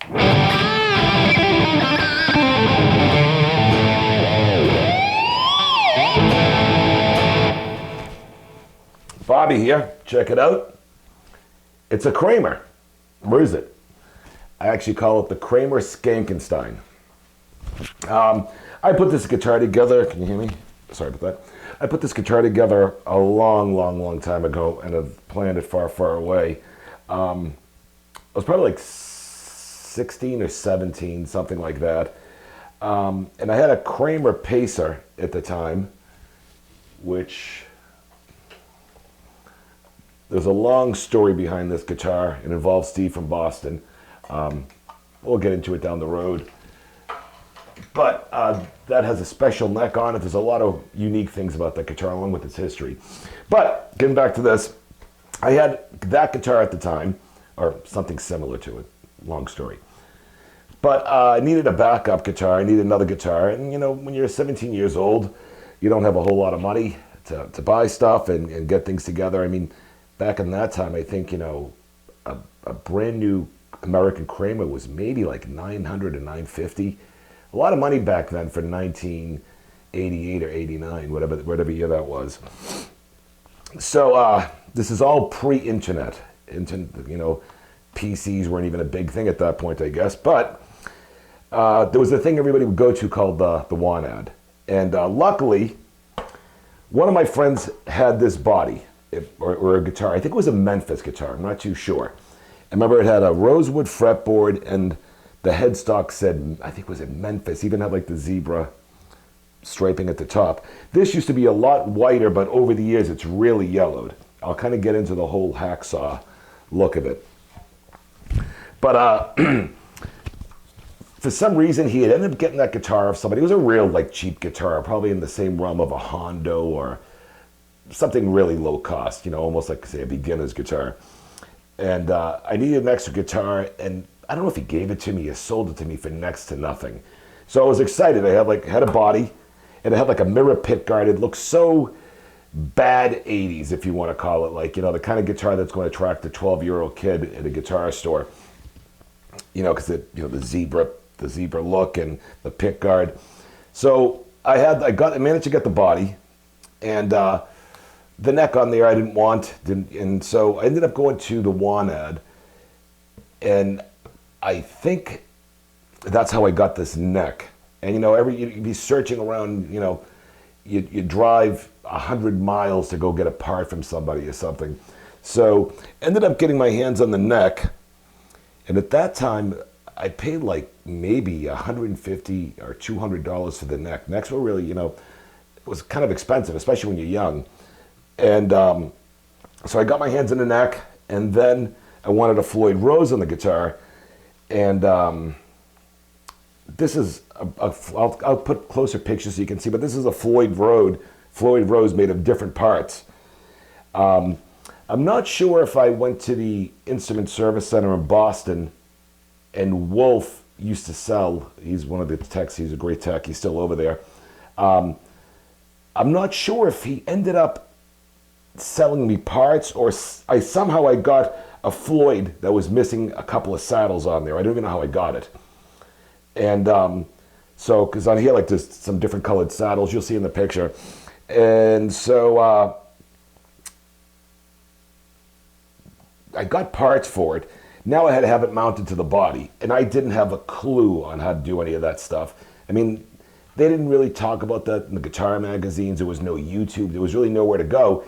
Bobby here, check it out. It's a Kramer. Where is it? I actually call it the Kramer Skankenstein. I put this guitar together, can you hear me? Sorry about that. I put this guitar together a long time ago and have planned it far away. I was probably like 16 or 17, something like that. And I had a Kramer Pacer at the time, which there's a long story behind this guitar. It involves Steve from Boston. We'll get into it down the road. But that has a special neck on it. There's a lot of unique things about that guitar along with its history. But getting back to this, I had that guitar at the time, or something similar to it. Long story. But I needed a backup guitar. I needed another guitar. And you know, when you're 17 years old, you don't have a whole lot of money to buy stuff and get things together. I mean, back in that time, I think, you know, a brand new American Kramer was maybe like $900 to $950. A lot of money back then for 1988 or 89, whatever year that was. So this is all pre-internet. You know, PCs weren't even a big thing at that point, I guess. But there was a thing everybody would go to called the WANAD. And luckily, one of my friends had this body, or a guitar. I think it was a Memphis guitar. I'm not too sure. I remember it had a rosewood fretboard, and the headstock said, I think was it Memphis, even had like the zebra striping at the top. This used to be a lot whiter, but over the years it's really yellowed. I'll kind of get into the whole hacksaw look of it. But for some reason he had ended up getting that guitar off somebody. It was a real like cheap guitar, probably in the same realm of a Hondo or something really low cost, you know, almost like say a beginner's guitar. And I needed an extra guitar, and I don't know if he gave it to me or sold it to me for next to nothing. So I was excited. I had a body, and it had like a mirror pick guard. It looked so bad 80s, if you want to call it, like, you know, the kind of guitar that's going to attract a 12-year-old kid at a guitar store. You know, because you know, the zebra look and the pick guard. So I managed to get the body, and the neck on there I didn't want, and so I ended up going to the WANAD, and I think that's how I got this neck. And you know, you'd be searching around, you know, you drive 100 miles to go get a part from somebody or something. So ended up getting my hands on the neck, and at that time I paid like maybe $150 or $200 for the neck. Necks were really, you know, it was kind of expensive, especially when you're young. And so I got my hands on the neck, and then I wanted a Floyd Rose on the guitar. And this is, I'll put closer pictures so you can see, but this is a Floyd Rose made of different parts. I'm not sure if I went to the Instrument Service Center in Boston, and Wolf used to sell, he's one of the techs, he's a great tech, he's still over there. I'm not sure if he ended up selling me parts, or somehow I got a Floyd that was missing a couple of saddles on there. I don't even know how I got it. And so, because on here, like, there's some different colored saddles you'll see in the picture. And so I got parts for it. Now I had to have it mounted to the body, and I didn't have a clue on how to do any of that stuff. I mean, they didn't really talk about that in the guitar magazines. There was no YouTube. There was really nowhere to go.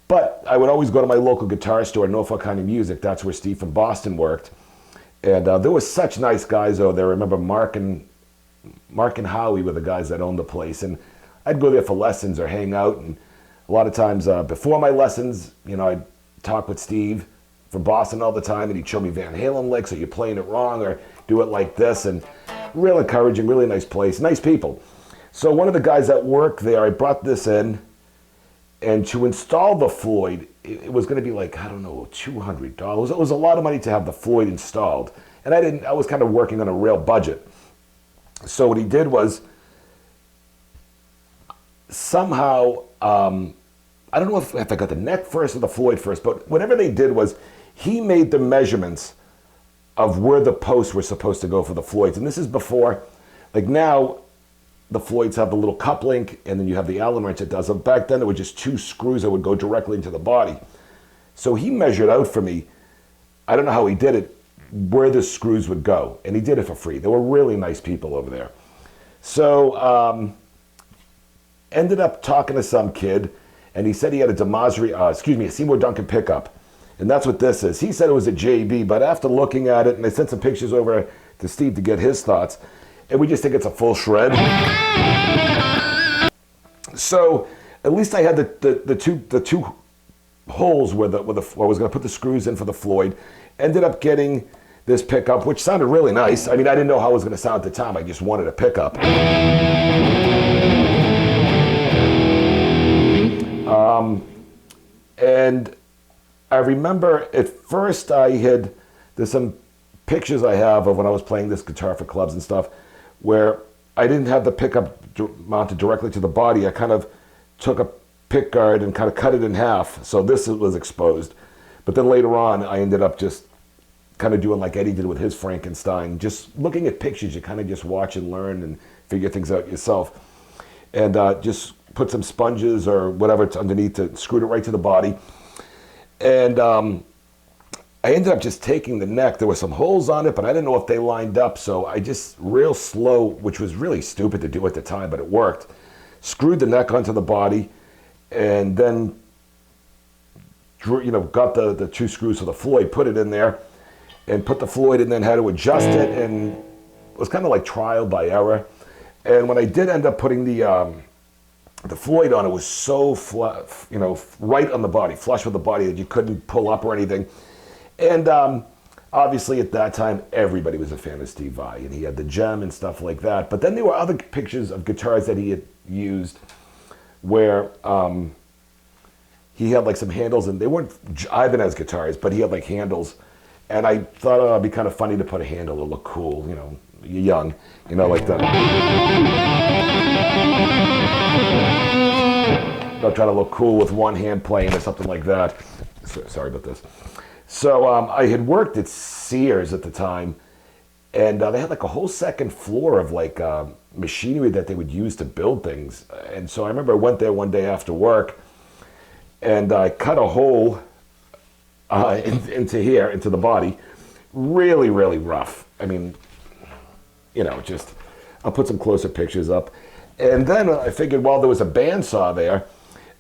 But I would always go to my local guitar store, Norfolk County Music. That's where Steve from Boston worked. And there were such nice guys over there. I remember Mark and Howie were the guys that owned the place. And I'd go there for lessons or hang out. And a lot of times before my lessons, you know, I'd talk with Steve from Boston all the time, and he'd show me Van Halen licks, or you're playing it wrong, or do it like this. And real encouraging, really nice place, nice people. So one of the guys that worked there, I brought this in, and to install the Floyd, it was going to be like, I don't know, $200. It was a lot of money to have the Floyd installed. And I was kind of working on a real budget. So what he did was, somehow, I don't know if I got the neck first or the Floyd first, but whatever they did was, he made the measurements of where the posts were supposed to go for the Floyds. And this is before, like now, the Floyds have the little cup link, and then you have the Allen wrench that does it. Back then, it were just 2 screws that would go directly into the body. So he measured out for me, I don't know how he did it, where the screws would go. And he did it for free. They were really nice people over there. So, ended up talking to some kid, and he said he had a Seymour Duncan pickup. And that's what this is. He said it was a JB, but after looking at it, and I sent some pictures over to Steve to get his thoughts, and we just think it's a full shred. So at least I had the two holes where I was going to put the screws in for the Floyd. Ended up getting this pickup, which sounded really nice. I mean, I didn't know how it was going to sound at the time. I just wanted a pickup. And I remember at first there's some pictures I have of when I was playing this guitar for clubs and stuff, where I didn't have the pickup mounted directly to the body. I kind of took a pick guard and kind of cut it in half, so this was exposed. But then later on, I ended up just kind of doing like Eddie did with his Frankenstein, just looking at pictures. You kind of just watch and learn and figure things out yourself. And just put some sponges or whatever underneath to screw it right to the body. And I ended up just taking the neck. There were some holes on it, but I didn't know if they lined up. So I just real slow, which was really stupid to do at the time, but it worked. Screwed the neck onto the body, and then got the 2 screws for the Floyd, put it in there, and put the Floyd, and then had to adjust it, and it was kind of like trial by error. And when I did end up putting the Floyd on, it was so flat, right on the body, flush with the body, that you couldn't pull up or anything. And obviously at that time, everybody was a fan of Steve Vai, and he had the gem and stuff like that. But then there were other pictures of guitars that he had used where he had like some handles, and they weren't Ibanez guitars, but he had like handles. And I thought it'd be kind of funny to put a handle to look cool, you're young, like that. I'll try to look cool with one hand playing or something like that. Sorry about this. So I had worked at Sears at the time, and they had like a whole second floor of like machinery that they would use to build things. And so I remember I went there one day after work, and I cut a hole into here, into the body. Really, really rough. I mean, just, I'll put some closer pictures up. And then I figured, well, there was a bandsaw there,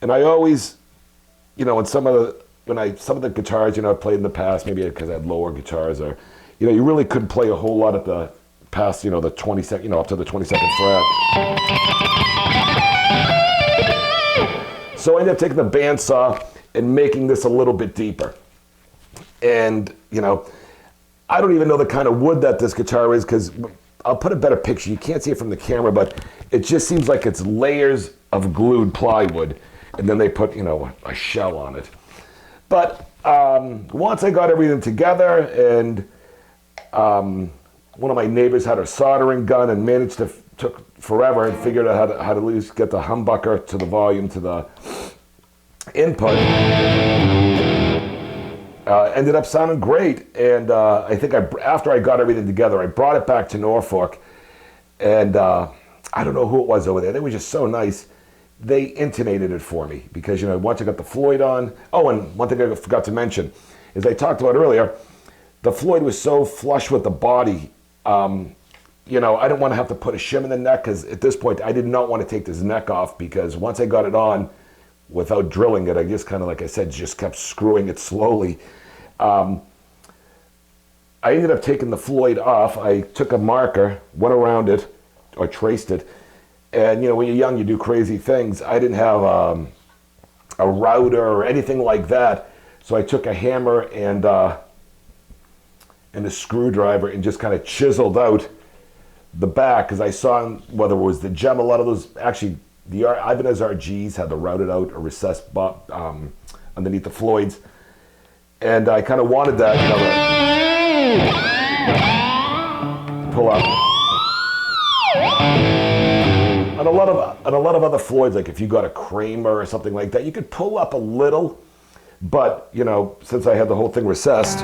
and I always, some of the guitars, I played in the past, maybe because I had lower guitars, or, you really couldn't play a whole lot at the past, the 22nd, up to the 22nd fret. So I ended up taking the bandsaw and making this a little bit deeper. And, I don't even know the kind of wood that this guitar is, because I'll put a better picture. You can't see it from the camera, but it just seems like it's layers of glued plywood, and then they put, a shell on it. But once I got everything together, and one of my neighbors had a soldering gun and took forever, and figured out how to at least get the humbucker to the volume to the input. Ended up sounding great, and I think after I got everything together, I brought it back to Norfolk, and I don't know who it was over there. They were just so nice. They intonated it for me, because once I got the Floyd on. Oh, and one thing I forgot to mention is I talked about earlier, the Floyd was so flush with the body. I didn't want to have to put a shim in the neck, because at this point I did not want to take this neck off, because once I got it on, without drilling it, I just kind of, like I said, just kept screwing it slowly. I ended up taking the Floyd off. I took a marker, went around it, or traced it, and when you're young, you do crazy things. I didn't have a router or anything like that, so I took a hammer and a screwdriver and just kind of chiseled out the back, because I saw whether it was the gem. A lot of those, actually, the Ibanez RGs had the routed out or recessed underneath the Floyds, and I kind of wanted that, to pull up. And a lot of other Floyds, like if you got a Kramer or something like that, you could pull up a little, but since I had the whole thing recessed,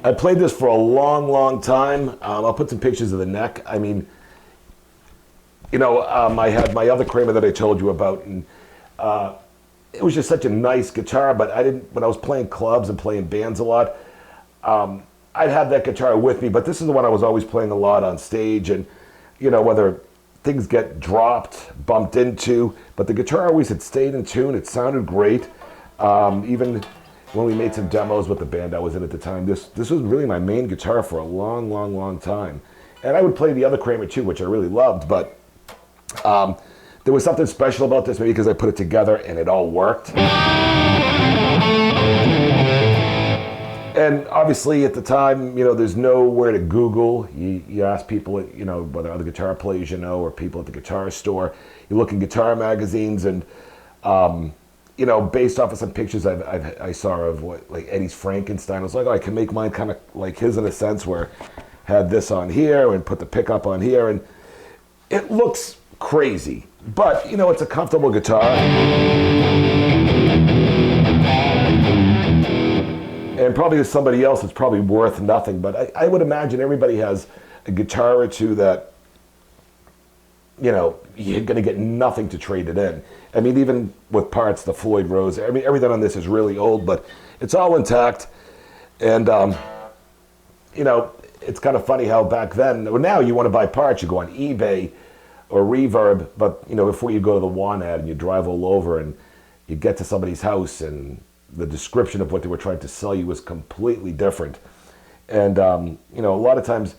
I played this for a long, long time. I'll put some pictures of the neck. I mean, you know, I had my other Kramer that I told you about, and it was just such a nice guitar, but I didn't, when I was playing clubs and playing bands a lot, I'd have that guitar with me, but this is the one I was always playing a lot on stage, and, you know, whether things get dropped, bumped into, but the guitar always had stayed in tune. It sounded great. Even when we made some demos with the band I was in at the time, this was really my main guitar for a long, long, long time. And I would play the other Kramer too, which I really loved, but there was something special about this, maybe because I put it together and it all worked. And obviously at the time, you know, there's nowhere to Google. You ask people, you know, whether other guitar players you know or people at the guitar store. You look in guitar magazines, and you know, based off of some pictures I saw of what, like Eddie's Frankenstein, I was like, oh, I can make mine kind of like his in a sense, where I had this on here and put the pickup on here, and it looks crazy, but you know, it's a comfortable guitar. And probably to somebody else, it's probably worth nothing, but I would imagine everybody has a guitar or two that, you know, you're going to get nothing to trade it in. I mean, even with parts, the Floyd Rose, I mean, everything on this is really old, but it's all intact. And, you know, it's kind of funny how back then, well, now you want to buy parts, you go on eBay or Reverb, but, you know, before you go to the WAN ad and you drive all over and you get to somebody's house and the description of what they were trying to sell you was completely different. And, you know, a lot of times,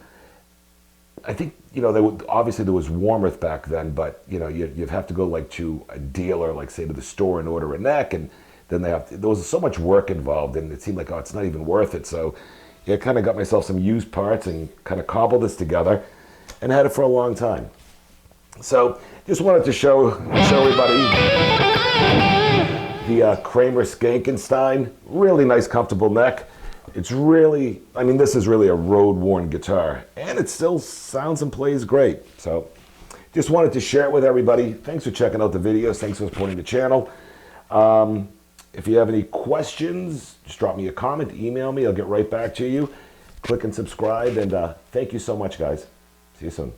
I think, you know, obviously there was Warmouth back then, but, you know, you'd have to go like to a dealer, like say to the store and order a neck, and then there was so much work involved, and it seemed like, oh, it's not even worth it. So yeah, I kind of got myself some used parts and kind of cobbled this together and had it for a long time. So just wanted to show everybody the Kramer Skankenstein. Really nice, comfortable neck. It's really, I mean, this is really a road-worn guitar, and it still sounds and plays great. So just wanted to share it with everybody. Thanks for checking out the videos. Thanks for supporting the channel. If you have any questions, just drop me a comment, email me. I'll get right back to you. Click and subscribe, and thank you so much, guys. See you soon.